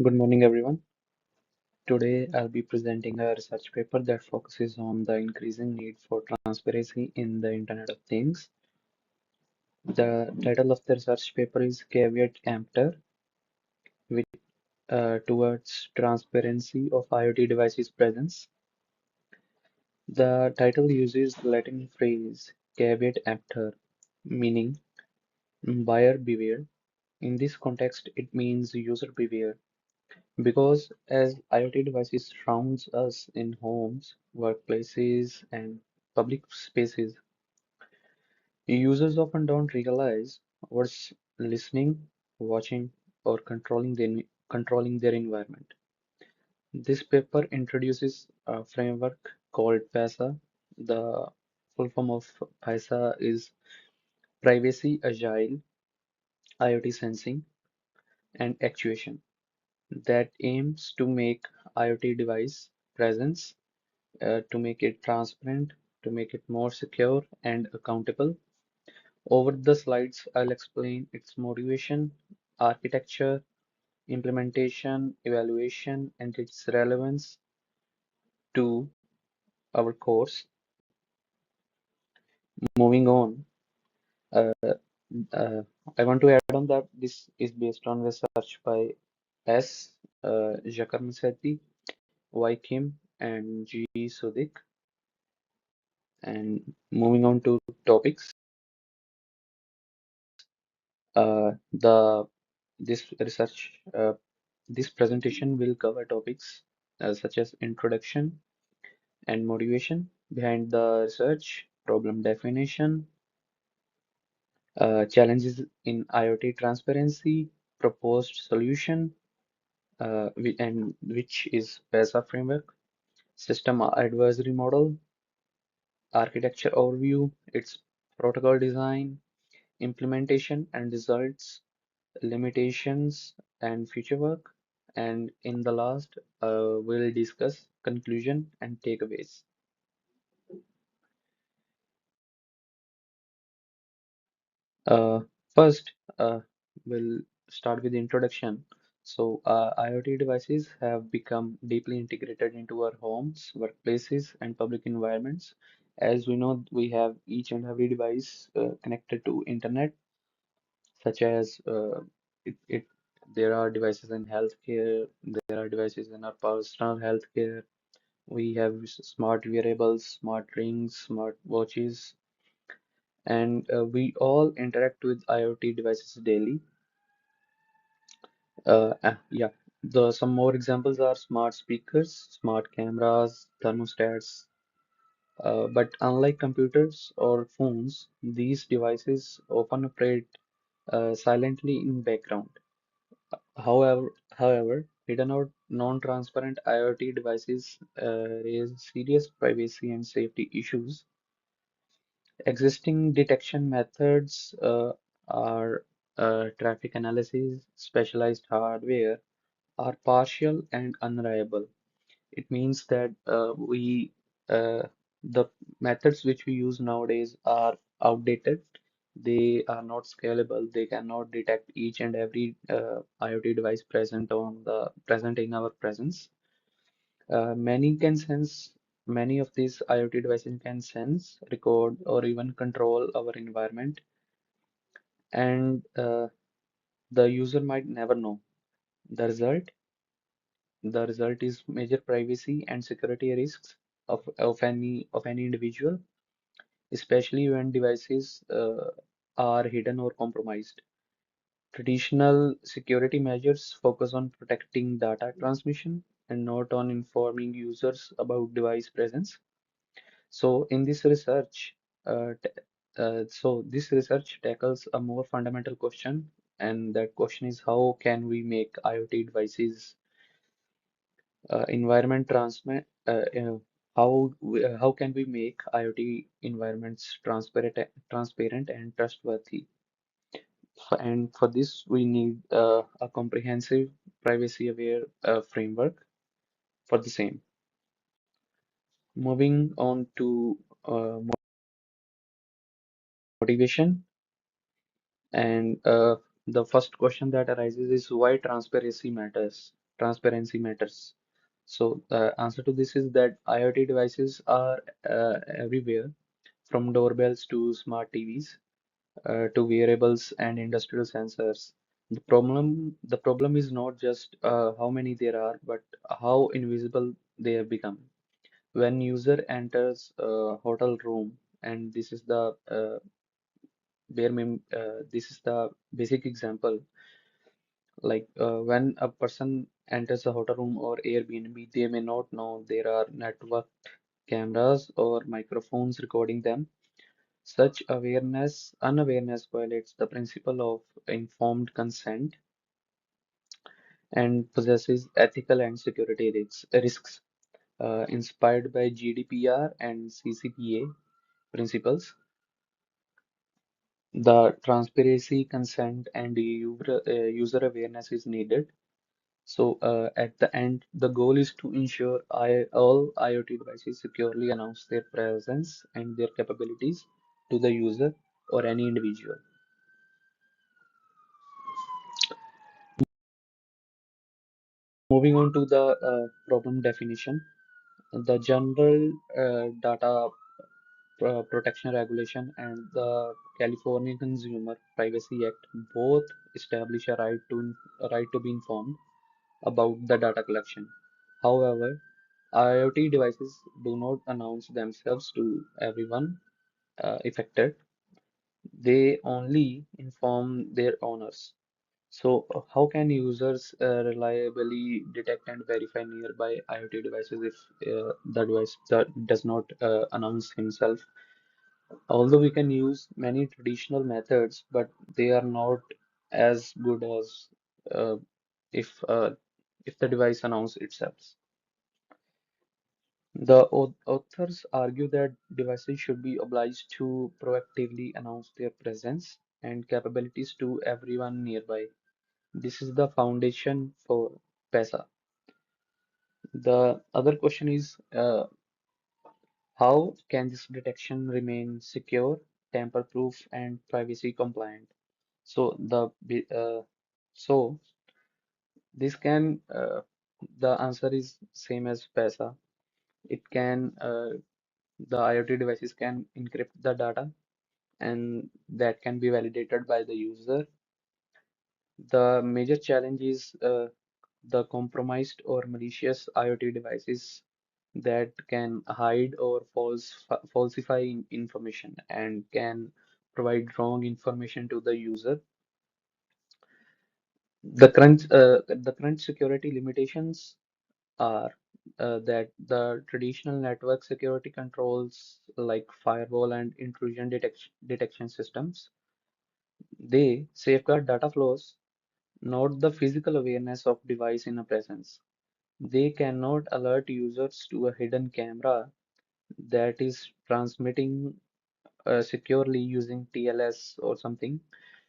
Good morning, everyone. Today, I'll be presenting a research paper that focuses on the increasing need for transparency in the Internet of Things. The title of the research paper is Caveat Emptor, which towards transparency of IoT devices presence. The title uses the Latin phrase caveat emptor, meaning buyer beware. In this context, it means user beware. Because as IoT devices surrounds us in homes, workplaces, and public spaces, users often don't realize what's listening, watching, or controlling their environment. This paper introduces a framework called PASA. The full form of PASA is Privacy, Agile, IoT Sensing, and Actuation that aims to make IoT device presence to make it transparent, to make it more secure and accountable. Over the slides, I'll explain its motivation, architecture, implementation, evaluation, and its relevance to our course. Moving on, uh, uh, I want to add on that this is based on research by S. Jakarmaseti, Y. Kim, and G. Sudik. And moving on to topics. The this research this presentation will cover topics such as introduction and motivation behind the research, problem definition, challenges in IoT transparency, proposed solution, and which is PESA framework, system advisory model, architecture overview, its protocol design, implementation and results, limitations and future work, and in the last, we'll discuss conclusion and takeaways. Uh, First, we'll start with the introduction. So, IoT devices have become deeply integrated into our homes, workplaces, and public environments. As we know, we have each and every device connected to internet, such as it there are devices in healthcare, there are devices in our personal healthcare. We have smart wearables, smart rings, smart watches, and we all interact with IoT devices daily. Yeah, the some more examples are smart speakers, smart cameras, thermostats. But unlike computers or phones, these devices often operate silently in background. However, hidden or non-transparent IoT devices raise serious privacy and safety issues. Existing detection methods are traffic analysis, specialized hardware, are partial and unreliable. It means that the methods which we use nowadays are outdated. They are not scalable. They cannot detect each and every IoT device present in our presence. Many of these IoT devices can sense, record, or even control our environment, and the user might never know. The result, the result is major privacy and security risks of any individual, especially when devices are hidden or compromised. Traditional security measures focus on protecting data transmission and not on informing users about device presence. So in this research, this research tackles a more fundamental question, and that question is how can we make IoT devices environment transmit how can we make IoT environments transparent and trustworthy? And for this, we need a comprehensive privacy-aware framework for the same. Moving on to motivation, and the first question that arises is why transparency matters. transparency matters. So the answer to this is that IoT devices are everywhere, from doorbells to smart TVs to wearables and industrial sensors. The problem is not just how many there are, but how invisible they have become. When user enters a hotel room, and this is the basic example, like when a person enters a hotel room or Airbnb, they may not know there are network cameras or microphones recording them. Such unawareness violates the principle of informed consent and possesses ethical and security risks inspired by GDPR and CCPA principles. The transparency, consent, and user awareness is needed. So at the end, the goal is to ensure all IoT devices securely announce their presence and their capabilities to the user or any individual. Moving on to the problem definition, the General Data Protection Regulation and the California Consumer Privacy Act both establish a right to be informed about the data collection. However, IoT devices do not announce themselves to everyone affected. They only inform their owners. So, how can users reliably detect and verify nearby IoT devices if the device does not announce himself? Although we can use many traditional methods, but they are not as good as uh, if uh, if the device announces itself. The authors argue that devices should be obliged to proactively announce their presence and capabilities to everyone nearby. This is the foundation for PESA. The other question is how can this detection remain secure, tamper-proof, and privacy compliant? So so this can the answer is same as PESA. It can the IoT devices can encrypt the data and that can be validated by the user. The major challenge is the compromised or malicious IoT devices that can hide or falsify information and can provide wrong information to the user. The current security limitations are that the traditional network security controls like firewall and intrusion detection systems, they safeguard data flows, not the physical awareness of device in a presence. They cannot alert users to a hidden camera that is transmitting securely using TLS or something.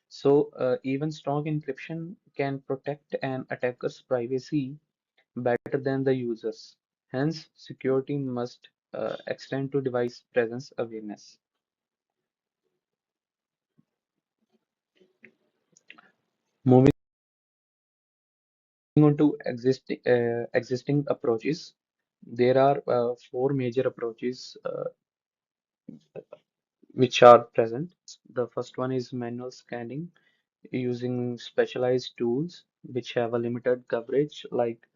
So even strong encryption can protect an attacker's privacy better than the users. Hence, security must extend to device presence awareness. Moving on to existing approaches, there are four major approaches which are present. The first one is manual scanning using specialized tools which have a limited coverage, like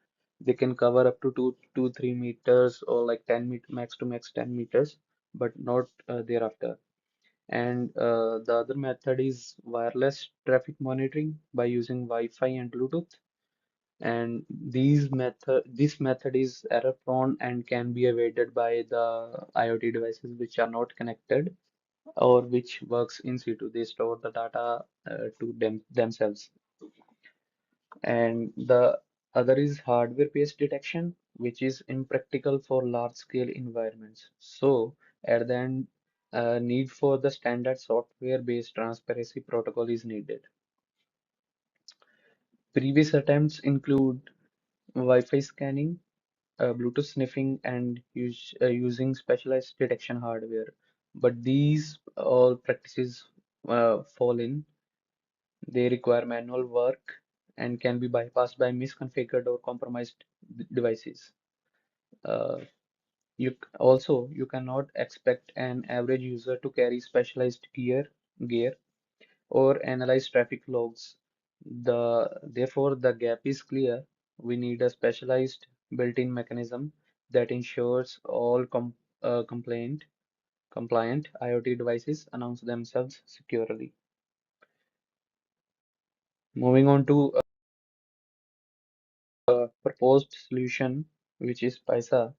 they can cover up to 3 meters or like 10 max to max 10 meters, but not thereafter. And the other method is wireless traffic monitoring by using Wi-Fi and Bluetooth. And this method is error prone and can be evaded by the IoT devices which are not connected or which works in situ. They store the data to themselves. And the other is hardware-based detection, which is impractical for large-scale environments. So at the end, need for the standard software-based transparency protocol is needed. Previous attempts include Wi-Fi scanning, Bluetooth sniffing, and using specialized detection hardware. But these all practices fall in. They require manual work and can be bypassed by misconfigured or compromised devices. Uh, you cannot expect an average user to carry specialized gear or analyze traffic logs. Therefore, the gap is clear. We need a specialized built-in mechanism that ensures all compliant IoT devices announce themselves securely. Moving on to a proposed solution, which is PISA.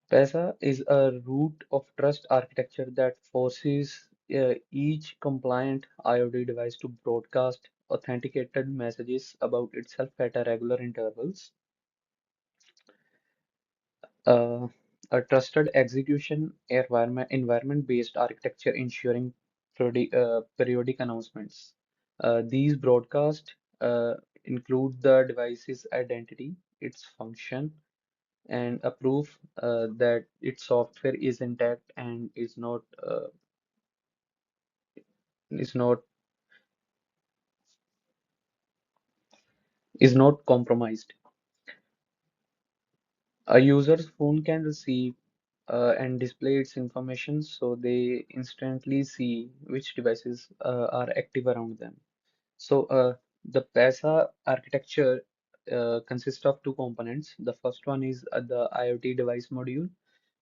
PISA is a root of trust architecture that forces each compliant IoT device to broadcast authenticated messages about itself at a regular intervals. Uh, a trusted execution environment-based architecture ensuring periodic announcements. These broadcasts include the device's identity, its function, and a proof that its software is intact and is not is not compromised. A user's phone can receive and display its information so they instantly see which devices are active around them. So the PESA architecture consists of two components. The first one is the IoT device module,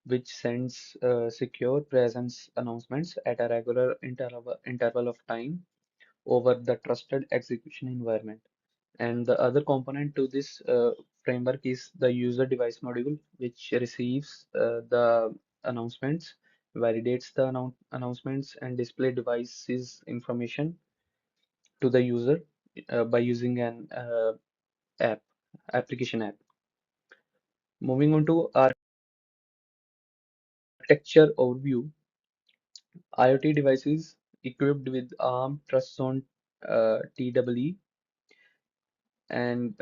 which sends secure presence announcements at a regular interval of time over the trusted execution environment. And the other component to this framework is the user device module, which receives the announcements, validates the announcements, and display devices information to the user by using an app application app. Moving on to architecture overview, IoT devices equipped with ARM Trust Zone TEE and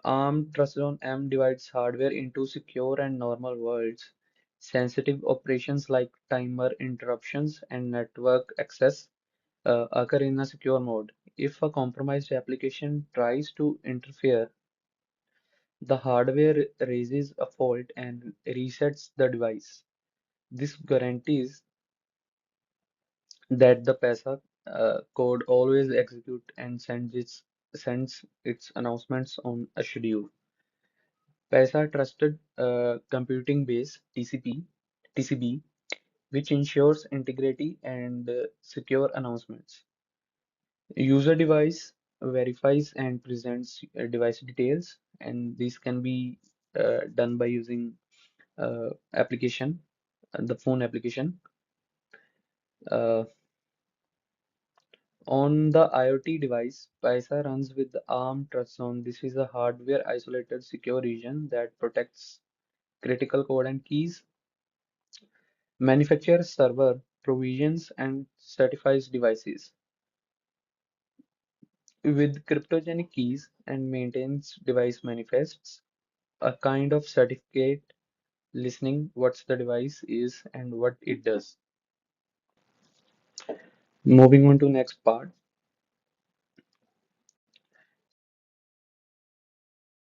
ARM Trust Zone M divides hardware into secure and normal worlds. Sensitive operations like timer interruptions and network access occur in a secure mode. If a compromised application tries to interfere, the hardware raises a fault and resets the device. This guarantees that the PESA code always executes and sends its announcements on a schedule. PESA Trusted Computing Base TCB, which ensures integrity and secure announcements. User device verifies and presents device details, and this can be done by using application, the phone application. Uh, on the IoT device, PISA runs with the ARM Trust Zone. This is a hardware isolated secure region that protects critical code and keys. Manufactures server provisions and certifies devices with cryptogenic keys and maintains device manifests, a kind of certificate listening what the device is and what it does. Moving on to next part,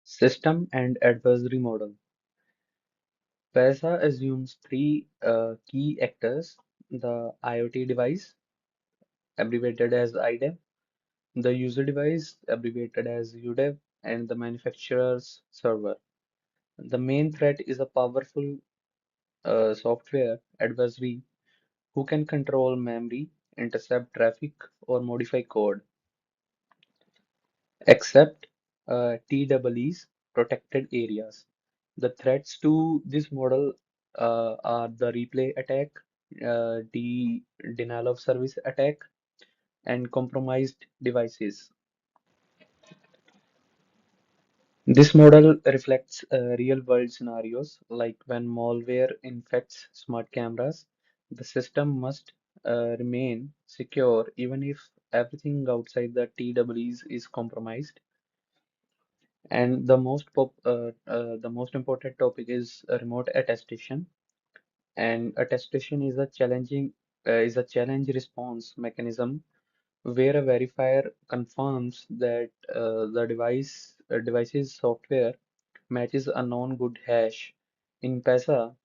system and adversary model. PESA assumes three key actors: the IoT device, abbreviated as IDEV, the user device, abbreviated as UDEV, and the manufacturer's server. The main threat is a powerful software adversary who can control memory, intercept traffic, or modify code, except TEEs, protected areas. The threats to this model are the replay attack, denial of service attack, and compromised devices. This model reflects real-world scenarios, like when malware infects smart cameras, the system must remain secure even if everything outside the TEEs is compromised. And the most important topic is remote attestation. And attestation is a challenge response mechanism where a verifier confirms that the device's software matches a known good hash. In PESA,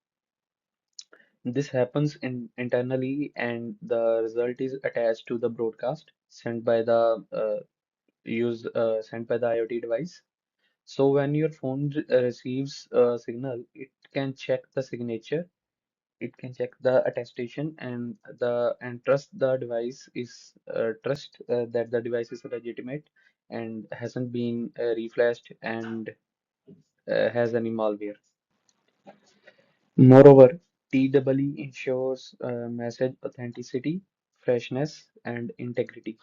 this happens internally, and the result is attached to the broadcast sent by the IoT device. So when your phone receives a signal, it can check the signature, it can check the attestation, and trust the device is trust that the device is legitimate and hasn't been reflashed and has any malware. Moreover, TEE ensures message authenticity, freshness, and integrity.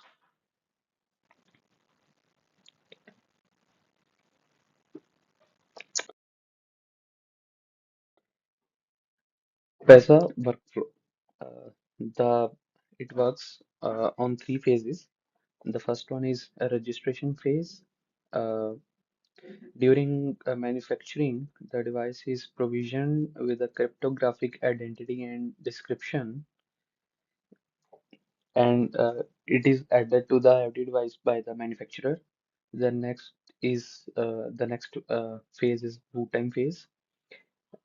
PESA workflow. The It works on three phases. The first one is a registration phase. Uh, During manufacturing, the device is provisioned with a cryptographic identity and description, and it is added to the IoT device by the manufacturer. The next phase is boot time phase.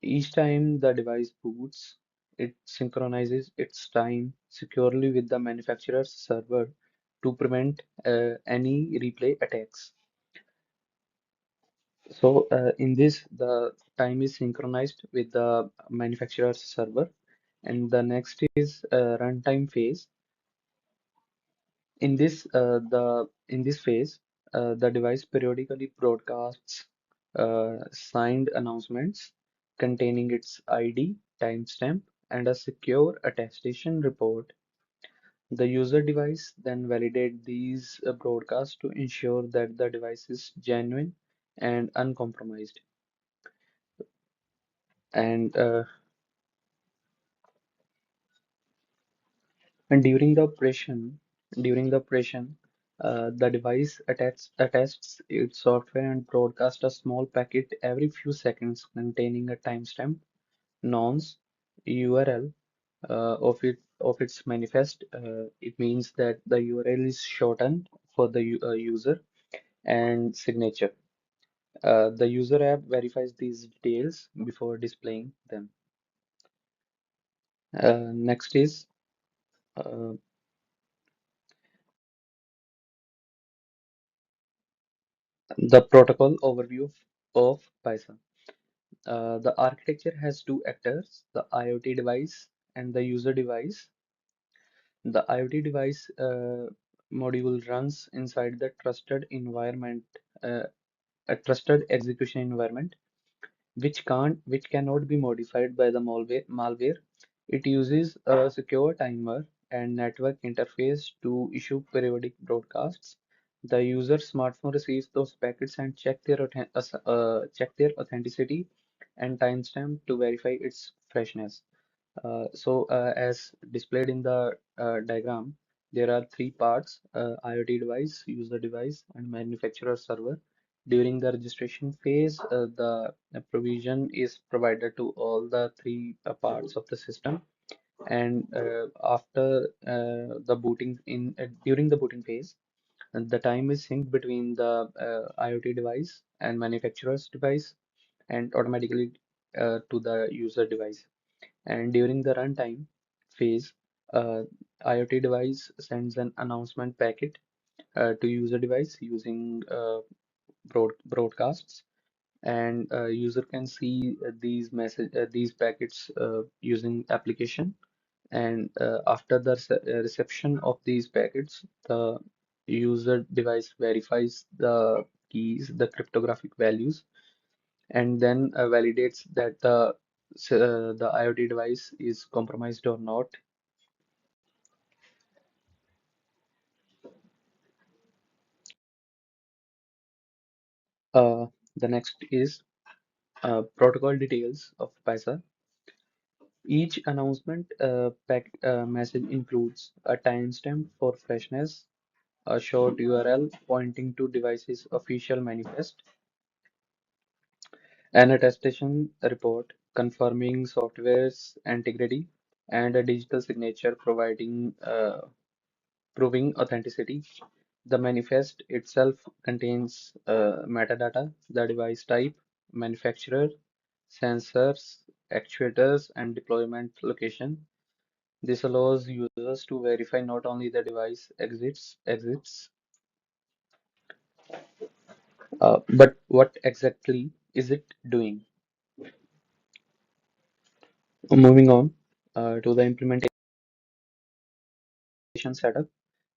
Each time the device boots, it synchronizes its time securely with the manufacturer's server to prevent any replay attacks. So in this, the time is synchronized with the manufacturer's server, and the next is runtime phase. In this phase, the device periodically broadcasts signed announcements containing its ID, timestamp, and a secure attestation report. The user device then validate these broadcasts to ensure that the device is genuine and uncompromised. And And during the operation, the device attests its software and broadcasts a small packet every few seconds containing a timestamp, nonce, URL of its manifest. It means that the URL is shortened for the user and signature. The user app verifies these details before displaying them. Next is uh, the protocol overview of Python. The architecture has two actors, the IoT device and the user device. The IoT device module runs inside the trusted environment, uh, a trusted execution environment, which cannot be modified by the malware. It uses a secure timer and network interface to issue periodic broadcasts. The user smartphone receives those packets and check their authenticity and timestamp to verify its freshness. As displayed in the diagram, there are three parts: IoT device, user device, and manufacturer server. During the registration phase, the provision is provided to all the three parts of the system, and after the booting in during the booting phase, the time is synced between the IoT device and manufacturer's device, and automatically to the user device. And during the runtime phase, IoT device sends an announcement packet to user device using broadcasts, and user can see these packets using application. And after the reception of these packets, the user device verifies the keys, the cryptographic values, and then validates that the IoT device is compromised or not. Uh, the next is protocol details of PISA. Each announcement message includes a timestamp for freshness, a short URL pointing to device's official manifest, an attestation report confirming software's integrity, and a digital signature proving authenticity. The manifest itself contains metadata, the device type, manufacturer, sensors, actuators, and deployment location. This allows users to verify not only the device exists, but what exactly is it doing. Moving on to the implementation setup.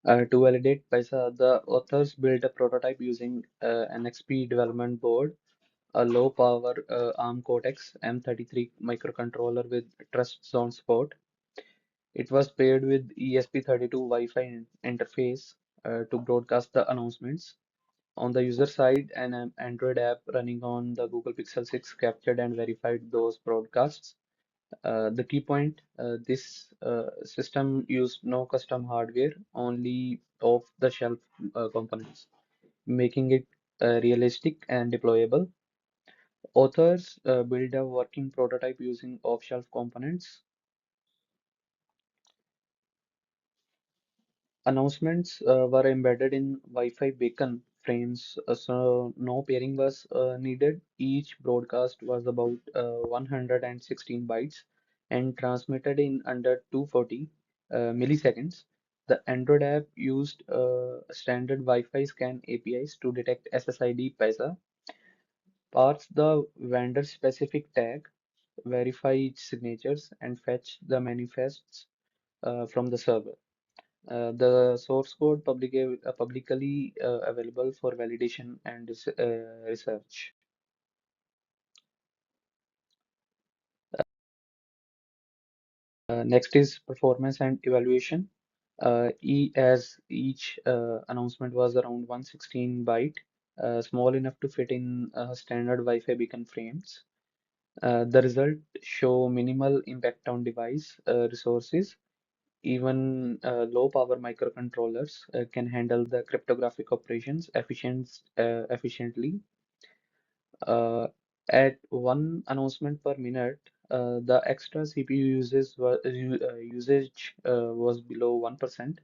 To validate PISA, the authors built a prototype using an XP development board, a low-power ARM Cortex M33 microcontroller with trust zone support. It was paired with ESP32 Wi-Fi interface to broadcast the announcements. On the user side, an Android app running on the Google Pixel 6 captured and verified those broadcasts. The key point, this system used no custom hardware, only off-the-shelf components, making it realistic and deployable. Authors build a working prototype using off-shelf components. Announcements were embedded in Wi-Fi beacon frames, so no pairing was needed. Each broadcast was about 116 bytes and transmitted in under 240 milliseconds. The Android app used standard Wi-Fi scan APIs to detect SSID PESA, parse the vendor-specific tag, verify each signatures, and fetch the manifests from the server. The source code publicly available for validation and research. Next is performance and evaluation. As each announcement was around 116 byte, small enough to fit in standard Wi-Fi beacon frames. The result show minimal impact on device resources. Even low power microcontrollers can handle the cryptographic operations efficiently. Uh, at one announcement per minute, the extra CPU usage was below 1%.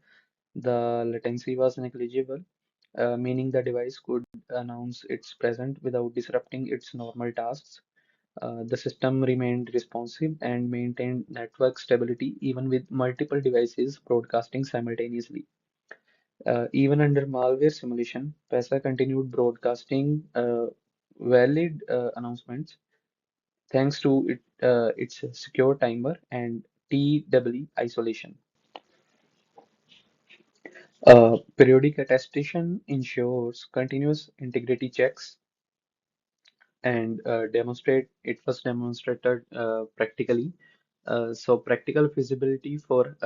The latency was negligible, meaning the device could announce its presence without disrupting its normal tasks. The system remained responsive and maintained network stability even with multiple devices broadcasting simultaneously. Even under malware simulation, PESA continued broadcasting valid announcements thanks to its secure timer and TEE isolation. Periodic attestation ensures continuous integrity checks and demonstrate it was demonstrated practically. So practical feasibility for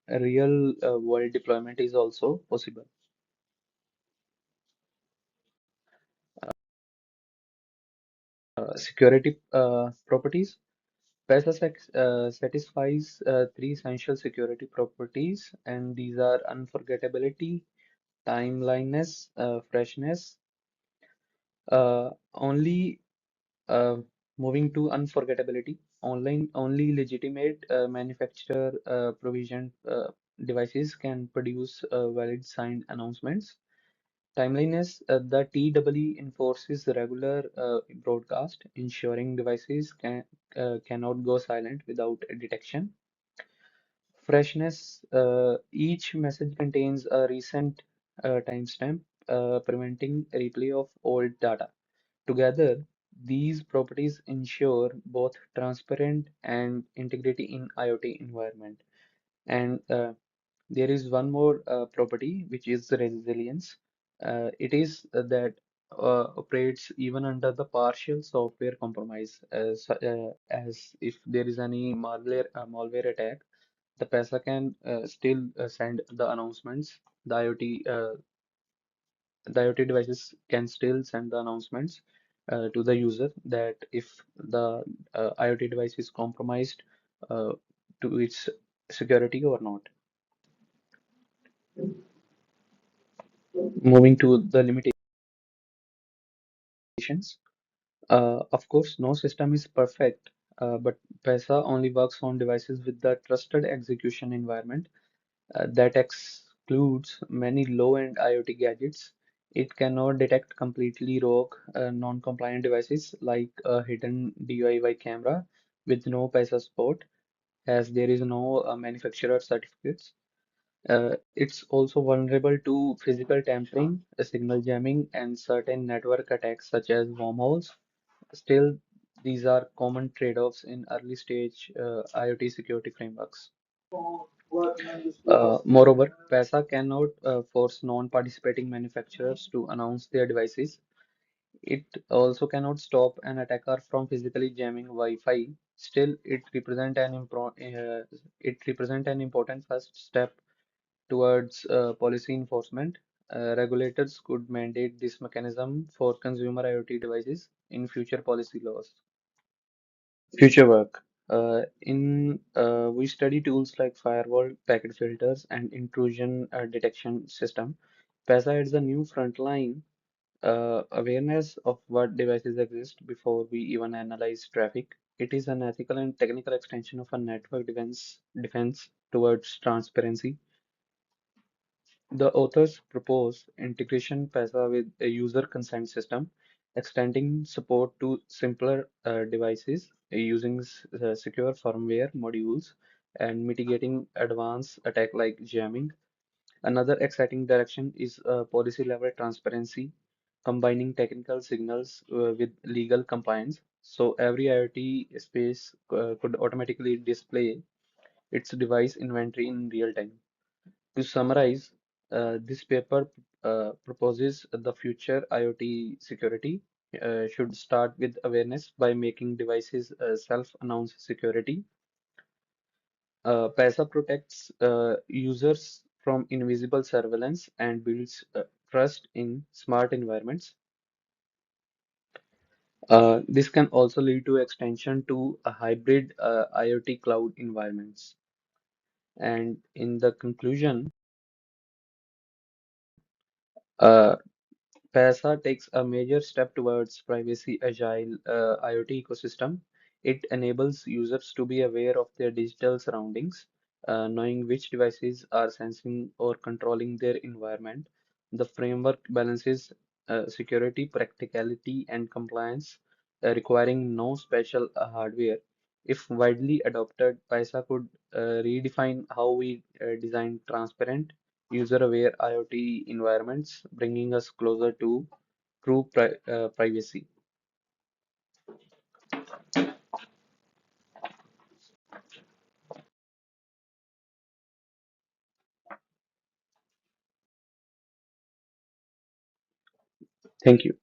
real world deployment is also possible. Security properties. PESA satisfies three essential security properties, and these are unforgettability, timeliness, freshness. Only moving to unforgettability, online only legitimate manufacturer provisioned devices can produce valid signed announcements. Timeliness, the TEE enforces regular broadcast, ensuring devices cannot go silent without detection. Freshness, each message contains a recent timestamp, preventing replay of old data. Together, these properties ensure both transparent and integrity in IoT environment. And there is one more property which is the resilience. It is that operates even under the partial software compromise, as if there is any malware attack, the PESA can still send the announcements. The IoT the IoT devices can still send the announcements to the user that if the IoT device is compromised uh, to its security or not. Moving to the limitations. Of course, no system is perfect, but PESA only works on devices with the trusted execution environment that excludes includes many low-end IoT gadgets. It cannot detect completely rogue, non-compliant devices like a hidden DIY camera with no PESA support, as there is no manufacturer certificates. It's also vulnerable to physical tampering, signal jamming, and certain network attacks such as wormholes. Still, these are common trade-offs in early stage IoT security frameworks. Moreover, PESA cannot force non-participating manufacturers to announce their devices. It also cannot stop an attacker from physically jamming Wi-Fi. Still, it represent an important first step towards policy enforcement. Regulators could mandate this mechanism for consumer IoT devices in future policy laws. Future work. We study tools like firewall, packet filters, and intrusion detection system. PESA adds a new frontline awareness of what devices exist before we even analyze traffic. It is an ethical and technical extension of a network defense towards transparency. The authors propose integration PESA with a user consent system, extending support to simpler devices using secure firmware modules and mitigating advanced attack like jamming. Another exciting direction is policy level transparency, combining technical signals with legal compliance. So every IoT space could automatically display its device inventory in real time. To summarize, this paper proposes the future IoT security should start with awareness by making devices self-announce security. PESA protects users from invisible surveillance and builds trust in smart environments. This can also lead to extension to a hybrid IoT cloud environments. And in the conclusion, uh, PESA takes a major step towards privacy agile IoT ecosystem. It enables users to be aware of their digital surroundings, knowing which devices are sensing or controlling their environment. The framework balances security, practicality, and compliance, requiring no special hardware. If widely adopted, PESA could redefine how we design transparent, user-aware IoT environments, bringing us closer to true privacy. Thank you.